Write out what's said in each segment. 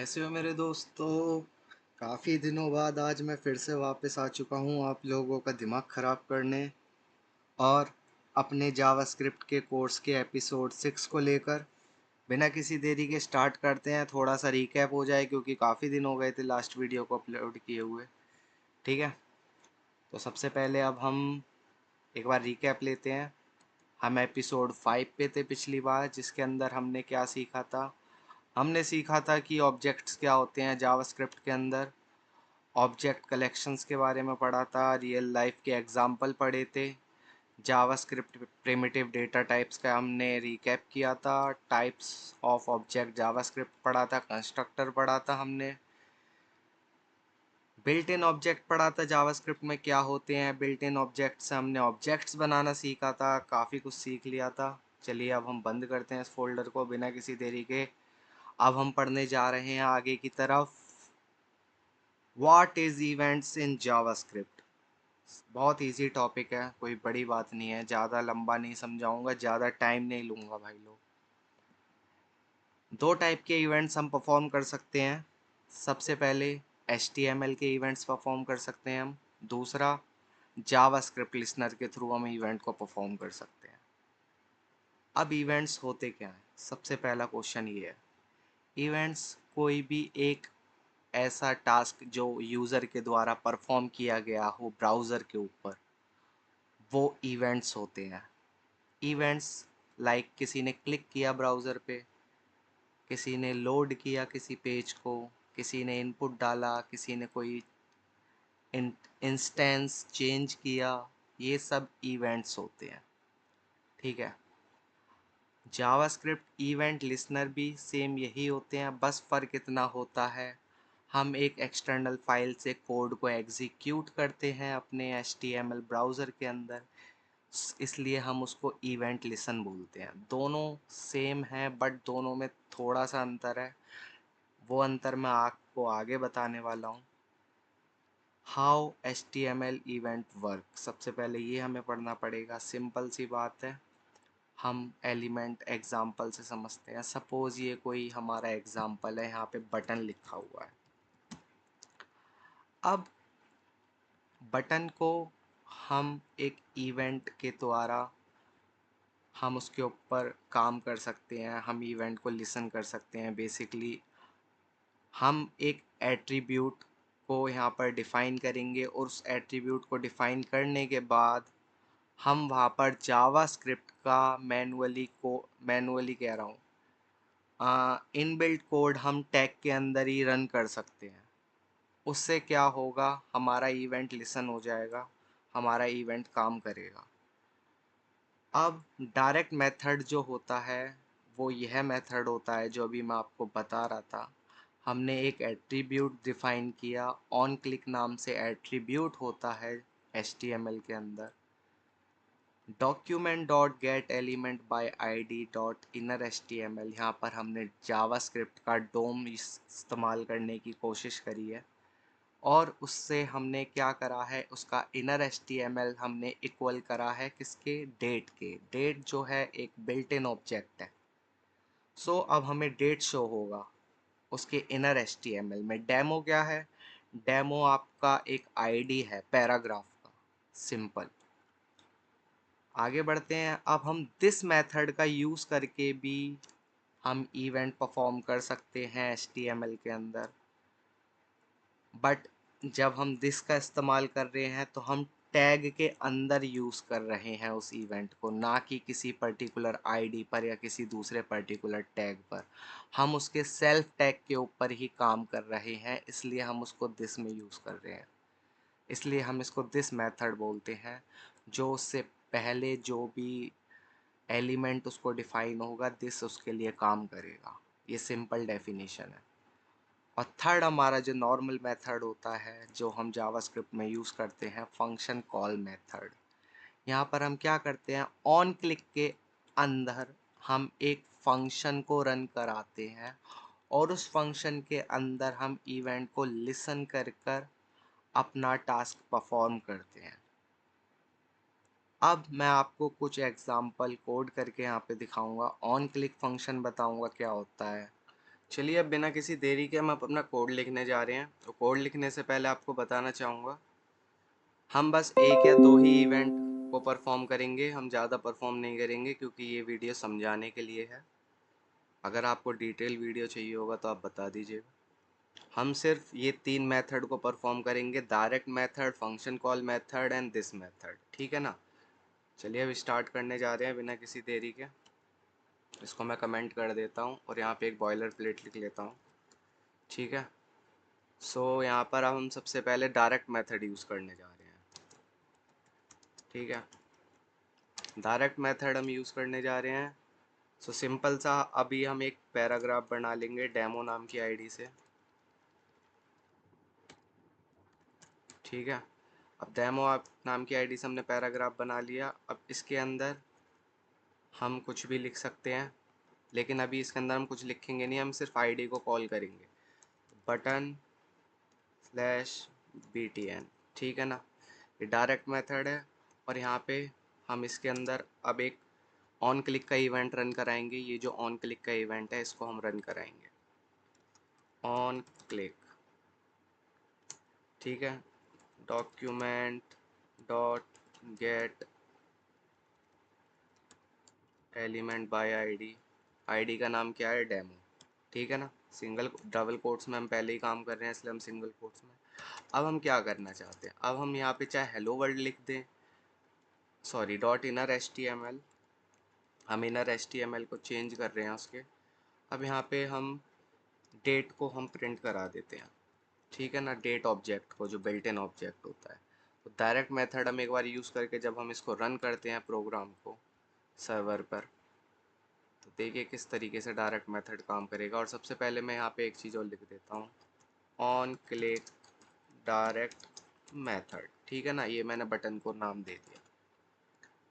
कैसे हो मेरे दोस्तों। काफ़ी दिनों बाद आज मैं फिर से वापस आ चुका हूँ आप लोगों का दिमाग ख़राब करने और अपने जावास्क्रिप्ट के कोर्स के एपिसोड 6 को लेकर। बिना किसी देरी के स्टार्ट करते हैं। थोड़ा सा रिकैप हो जाए क्योंकि काफ़ी दिन हो गए थे लास्ट वीडियो को अपलोड किए हुए। ठीक है, तो सबसे पहले अब हम एक बार रिकैप लेते हैं। हम एपिसोड 5 पे थे पिछली बार, जिसके अंदर हमने क्या सीखा था। हमने सीखा था कि ऑब्जेक्ट्स क्या होते हैं जावास्क्रिप्ट के अंदर। ऑब्जेक्ट कलेक्शंस के बारे में पढ़ा था, रियल लाइफ के एग्जाम्पल पढ़े थे। जावास्क्रिप्ट प्रिमिटिव डेटा टाइप्स का हमने रिकैप किया था। टाइप्स ऑफ ऑब्जेक्ट जावास्क्रिप्ट पढ़ा था। कंस्ट्रक्टर पढ़ा था हमने। बिल्ट इन ऑब्जेक्ट पढ़ा था जावास्क्रिप्ट में क्या होते हैं। बिल्ट इन ऑब्जेक्ट से हमने ऑब्जेक्ट्स बनाना सीखा था। काफ़ी कुछ सीख लिया था। चलिए अब हम बंद करते हैं इस फोल्डर को बिना किसी देरी के। अब हम पढ़ने जा रहे हैं आगे की तरफ। What is events in JavaScript. बहुत इजी टॉपिक है, कोई बड़ी बात नहीं है। ज़्यादा लंबा नहीं समझाऊंगा, ज़्यादा टाइम नहीं लूँगा भाई लोग। दो टाइप के इवेंट्स हम परफॉर्म कर सकते हैं। सबसे पहले HTML के इवेंट्स परफॉर्म कर सकते हैं हम। दूसरा जावास्क्रिप्ट लिसनर के थ्रू हम इवेंट को परफॉर्म कर सकते हैं। अब इवेंट्स होते क्या हैं, सबसे पहला क्वेश्चन ये है। इवेंट्स कोई भी एक ऐसा टास्क जो यूज़र के द्वारा परफॉर्म किया गया हो ब्राउज़र के ऊपर, वो इवेंट्स होते हैं। इवेंट्स लाइक किसी ने क्लिक किया ब्राउज़र पे, किसी ने लोड किया किसी पेज को, किसी ने इनपुट डाला, किसी ने कोई इंस्टेंस चेंज किया, ये सब इवेंट्स होते हैं। ठीक है। जावास्क्रिप्ट इवेंट लिसनर भी सेम यही होते हैं, बस फ़र्क इतना होता है हम एक एक्सटर्नल फाइल से कोड को एग्जीक्यूट करते हैं अपने HTML ब्राउज़र के अंदर, इसलिए हम उसको इवेंट लिसन बोलते हैं। दोनों सेम हैं बट दोनों में थोड़ा सा अंतर है। वो अंतर मैं आपको आगे बताने वाला हूँ। हाउ HTML इवेंट वर्क, सबसे पहले ये हमें पढ़ना पड़ेगा। सिंपल सी बात है, हम एलिमेंट एग्जाम्पल से समझते हैं। सपोज ये कोई हमारा एग्जाम्पल है, यहाँ पे बटन लिखा हुआ है। अब बटन को हम एक इवेंट के द्वारा हम उसके ऊपर काम कर सकते हैं, हम इवेंट को लिसन कर सकते हैं। बेसिकली हम एक एट्रीब्यूट को यहाँ पर डिफ़ाइन करेंगे और उस एट्रीब्यूट को डिफ़ाइन करने के बाद हम वहाँ पर जावास्क्रिप्ट का मैनुअली कह रहा हूँ, इनबिल्ट कोड हम टैग के अंदर ही रन कर सकते हैं। उससे क्या होगा, हमारा इवेंट लिसन हो जाएगा, हमारा इवेंट काम करेगा। अब डायरेक्ट मेथड जो होता है वो यह मेथड होता है जो अभी मैं आपको बता रहा था। हमने एक एट्रीब्यूट डिफाइन किया, ऑन क्लिक नाम से एट्रीब्यूट होता है HTML के अंदर। Document dot get element bye ID dot inner HTML, यहाँ पर हमने जावास्क्रिप्ट का डोम इस्तेमाल करने की कोशिश करी है और उससे हमने क्या करा है, उसका इनर HTML हमने इक्वल करा है किसके, डेट के। डेट जो है एक बिल्ट इन ऑब्जेक्ट है। सो अब हमें डेट शो होगा उसके इनर HTML में। डेमो क्या है, डेमो आपका एक ID है पैराग्राफ का। सिंपल। आगे बढ़ते हैं। अब हम दिस मेथड का यूज़ करके भी हम इवेंट परफॉर्म कर सकते हैं HTML के अंदर। बट जब हम दिस का इस्तेमाल कर रहे हैं तो हम टैग के अंदर यूज़ कर रहे हैं उस इवेंट को, ना कि किसी पर्टिकुलर ID पर या किसी दूसरे पर्टिकुलर टैग पर। हम उसके सेल्फ टैग के ऊपर ही काम कर रहे हैं, इसलिए हम उसको दिस में यूज़ कर रहे हैं। इसलिए हम इसको दिस मेथड बोलते हैं। जो उससे पहले जो भी एलिमेंट उसको डिफाइन होगा, दिस उसके लिए काम करेगा। ये सिंपल डेफिनेशन है। और थर्ड हमारा जो नॉर्मल मेथड होता है जो हम जावास्क्रिप्ट में यूज़ करते हैं, फंक्शन कॉल मेथड। यहाँ पर हम क्या करते हैं, ऑन क्लिक के अंदर हम एक फंक्शन को रन कराते हैं और उस फंक्शन के अंदर हम इवेंट को लिसन कर कर अपना टास्क परफॉर्म करते हैं। अब मैं आपको कुछ एग्जांपल कोड करके यहाँ पे दिखाऊंगा। ऑन क्लिक फंक्शन बताऊंगा क्या होता है। चलिए अब बिना किसी देरी के हम अपना कोड लिखने जा रहे हैं। तो कोड लिखने से पहले आपको बताना चाहूँगा, हम बस एक या दो ही इवेंट को परफॉर्म करेंगे, हम ज़्यादा परफॉर्म नहीं करेंगे क्योंकि ये वीडियो समझाने के लिए है। अगर आपको डिटेल वीडियो चाहिए होगा तो आप बता दीजिएगा। हम सिर्फ ये तीन मेथड को परफॉर्म करेंगे, direct method, function call method and this method, ठीक है ना। चलिए अब स्टार्ट करने जा रहे हैं बिना किसी देरी के। इसको मैं कमेंट कर देता हूँ और यहाँ पे एक बॉयलर प्लेट लिख लेता हूँ, ठीक है। यहाँ पर अब हम सबसे पहले डायरेक्ट मेथड यूज़ करने जा रहे हैं, ठीक है। डायरेक्ट मेथड हम यूज़ करने जा रहे हैं। सिंपल सा अभी हम एक पैराग्राफ बना लेंगे डेमो नाम की आईडी से, ठीक है। अब डेमो आप नाम की आईडी से हमने पैराग्राफ बना लिया। अब इसके अंदर हम कुछ भी लिख सकते हैं, लेकिन अभी इसके अंदर हम कुछ लिखेंगे नहीं, हम सिर्फ आईडी को कॉल करेंगे, बटन स्लैश BTN, ठीक है ना। ये डायरेक्ट मेथड है और यहाँ पे हम इसके अंदर अब एक ऑन क्लिक का इवेंट रन कराएंगे। ये जो ऑन क्लिक का इवेंट है इसको हम रन कराएंगे, ऑन क्लिक, ठीक है। Document dot get element by ID, ID का नाम क्या है, डेमो, ठीक है ना। सिंगल डबल कोट्स में हम पहले ही काम कर रहे हैं इसलिए हम सिंगल कोट्स में। अब हम क्या करना चाहते हैं, अब हम यहाँ पे चाहे हेलो वर्ल्ड लिख दें, सॉरी डॉट इनर HTML, हम इनर HTML को चेंज कर रहे हैं उसके। अब यहाँ पे हम डेट को हम प्रिंट करा देते हैं, ठीक है ना, डेट ऑब्जेक्ट को जो बिल्ट इन ऑब्जेक्ट होता है। तो डायरेक्ट मेथड हम एक बार यूज़ करके जब हम इसको रन करते हैं प्रोग्राम को सर्वर पर, तो देखिए किस तरीके से डायरेक्ट मेथड काम करेगा। और सबसे पहले मैं यहाँ पे एक चीज़ और लिख देता हूँ, ऑन क्लिक डायरेक्ट मेथड, ठीक है ना। ये मैंने बटन को नाम दे दिया,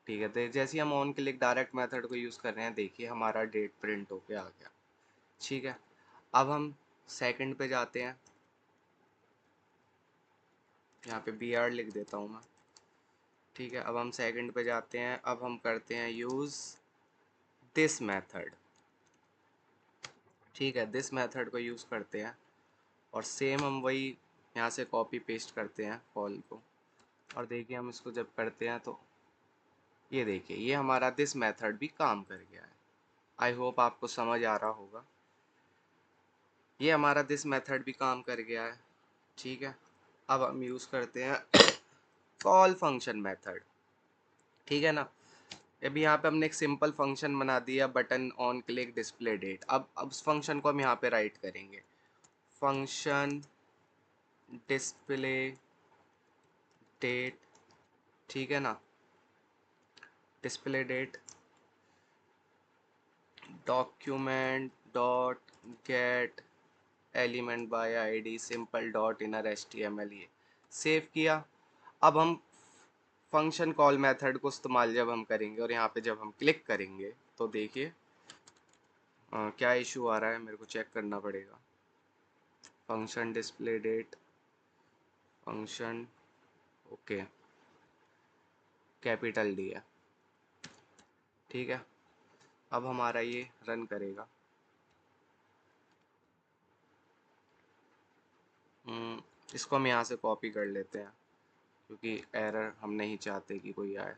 ठीक है। तो जैसे ही हम ऑन क्लिक डायरेक्ट मेथड को यूज़ कर रहे हैं, देखिए हमारा डेट प्रिंट होके आ गया, ठीक है। अब हम सेकंड पे जाते हैं, यहाँ पे BR लिख देता हूँ मैं, ठीक है। अब हम सेकंड पे जाते हैं, अब हम करते हैं यूज़ दिस मेथड, ठीक है। दिस मेथड को यूज़ करते हैं और सेम हम वही यहाँ से कॉपी पेस्ट करते हैं कॉल को। और देखिए हम इसको जब करते हैं तो ये देखिए ये हमारा दिस मेथड भी काम कर गया है। आई होप आपको समझ आ रहा होगा। ये हमारा दिस मेथड भी काम कर गया है, ठीक है। अब हम यूज़ करते हैं कॉल फंक्शन मेथड, ठीक है ना। अभी यहाँ पे हमने एक सिंपल फंक्शन बना दिया, button on click display date. अब उस फंक्शन को हम यहाँ पे राइट करेंगे, फंक्शन डिस्प्ले डेट, ठीक है ना। Display date document dot get element by ID simple dot inner HTML, ये सेव किया। अब हम फंक्शन कॉल मेथड को इस्तेमाल जब हम करेंगे और यहाँ पे जब हम क्लिक करेंगे तो देखिए क्या इशू आ रहा है, मेरे को चेक करना पड़ेगा। Function display date function, okay, capital D है, ठीक है। अब हमारा ये रन करेगा। इसको हम यहाँ से कॉपी कर लेते हैं क्योंकि एरर हम नहीं चाहते कि कोई आए,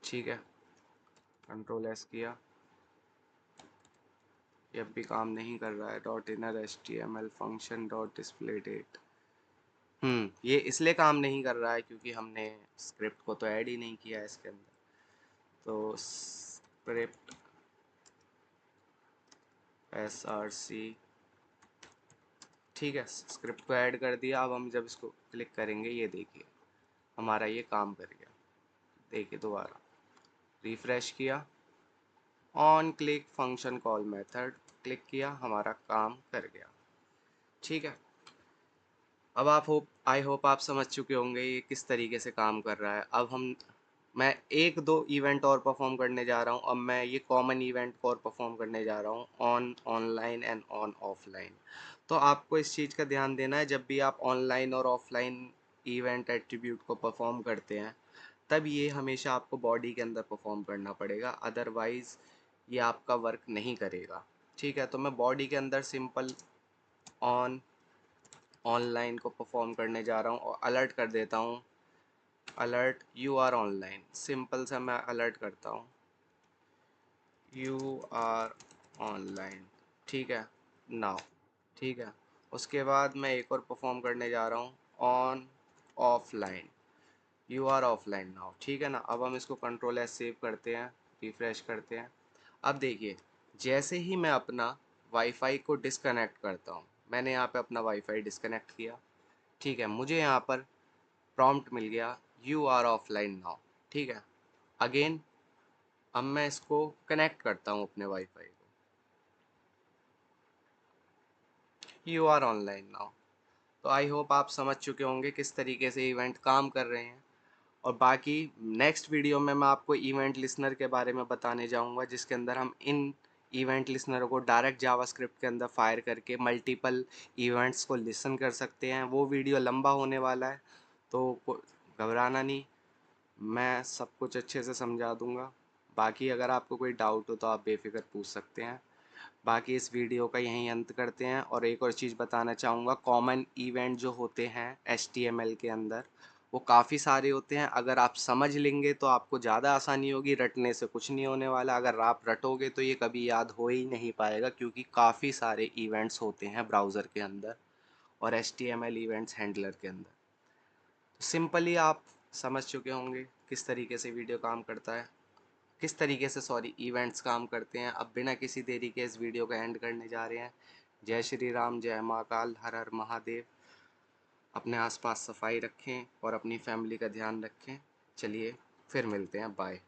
ठीक है। Ctrl+S किया, ये अब भी काम नहीं कर रहा है। Dot inner HTML function dot display date, ये इसलिए काम नहीं कर रहा है क्योंकि हमने स्क्रिप्ट को तो ऐड ही नहीं किया है इसके अंदर। तो स्क्रिप्ट SRC, ठीक है, स्क्रिप्ट को ऐड कर दिया। अब हम जब इसको क्लिक करेंगे ये देखिए हमारा ये काम कर गया। देखिए दोबारा रिफ्रेश किया, on click function call method click किया, हमारा काम कर गया, ठीक है। अब आई होप आप समझ चुके होंगे ये किस तरीके से काम कर रहा है। अब मैं एक दो इवेंट और परफॉर्म करने जा रहा हूँ। अब मैं ये कॉमन इवेंट और परफॉर्म करने जा रहा हूँ, on online and on offline. तो आपको इस चीज़ का ध्यान देना है, जब भी आप ऑनलाइन और ऑफलाइन इवेंट एट्रीब्यूट को परफॉर्म करते हैं तब ये हमेशा आपको बॉडी के अंदर परफॉर्म करना पड़ेगा, अदरवाइज़ ये आपका वर्क नहीं करेगा। ठीक है, तो मैं बॉडी के अंदर सिंपल ऑन ऑनलाइन को परफॉर्म करने जा रहा हूँ और अलर्ट कर देता हूँ, alert you are online. Simple सा मैं अलर्ट करता हूँ, यू आर ऑनलाइन। ठीक है, नाउ। ठीक है, उसके बाद मैं एक और परफॉर्म करने जा रहा हूँ, on offline, you are offline now. ठीक है ना, अब हम इसको कंट्रोल एस सेव करते हैं, रिफ्रेश करते हैं। अब देखिए, जैसे ही मैं अपना वाईफाई को डिसकनेक्ट करता हूँ, मैंने यहाँ पे अपना वाईफाई डिसकनेक्ट किया। ठीक है, मुझे यहाँ पर प्रॉम्प्ट मिल गया, यू आर ऑफलाइन नाउ। ठीक है, अगेन अब मैं इसको कनेक्ट करता हूँ अपने वाईफाई को, यू आर ऑनलाइन नाउ। तो आई होप आप समझ चुके होंगे किस तरीके से इवेंट काम कर रहे हैं। और बाकी नेक्स्ट वीडियो में मैं आपको इवेंट लिसनर के बारे में बताने जाऊंगा, जिसके अंदर हम इन इवेंट लिसनरों को डायरेक्ट जावास्क्रिप्ट के अंदर फायर करके मल्टीपल इवेंट्स को लिसन कर सकते हैं। वो वीडियो लंबा होने वाला है, तो घबराना नहीं, मैं सब कुछ अच्छे से समझा दूंगा। बाकी अगर आपको कोई डाउट हो तो आप बेफिक्र पूछ सकते हैं। बाकी इस वीडियो का यहीं अंत करते हैं। और एक और चीज़ बताना चाहूँगा, कॉमन इवेंट जो होते हैं HTML के अंदर, वो काफ़ी सारे होते हैं। अगर आप समझ लेंगे तो आपको ज़्यादा आसानी होगी, रटने से कुछ नहीं होने वाला। अगर आप रटोगे तो ये कभी याद हो ही नहीं पाएगा, क्योंकि काफ़ी सारे इवेंट्स होते हैं ब्राउज़र के अंदर और HTML इवेंट्स हैंडलर के अंदर। सिंपली आप समझ चुके होंगे किस तरीके से वीडियो काम करता है, किस तरीके से सॉरी इवेंट्स काम करते हैं। अब बिना किसी देरी के इस वीडियो का एंड करने जा रहे हैं। जय श्री राम, जय महाकाल, हर हर महादेव। अपने आसपास सफाई रखें और अपनी फैमिली का ध्यान रखें। चलिए फिर मिलते हैं, बाय।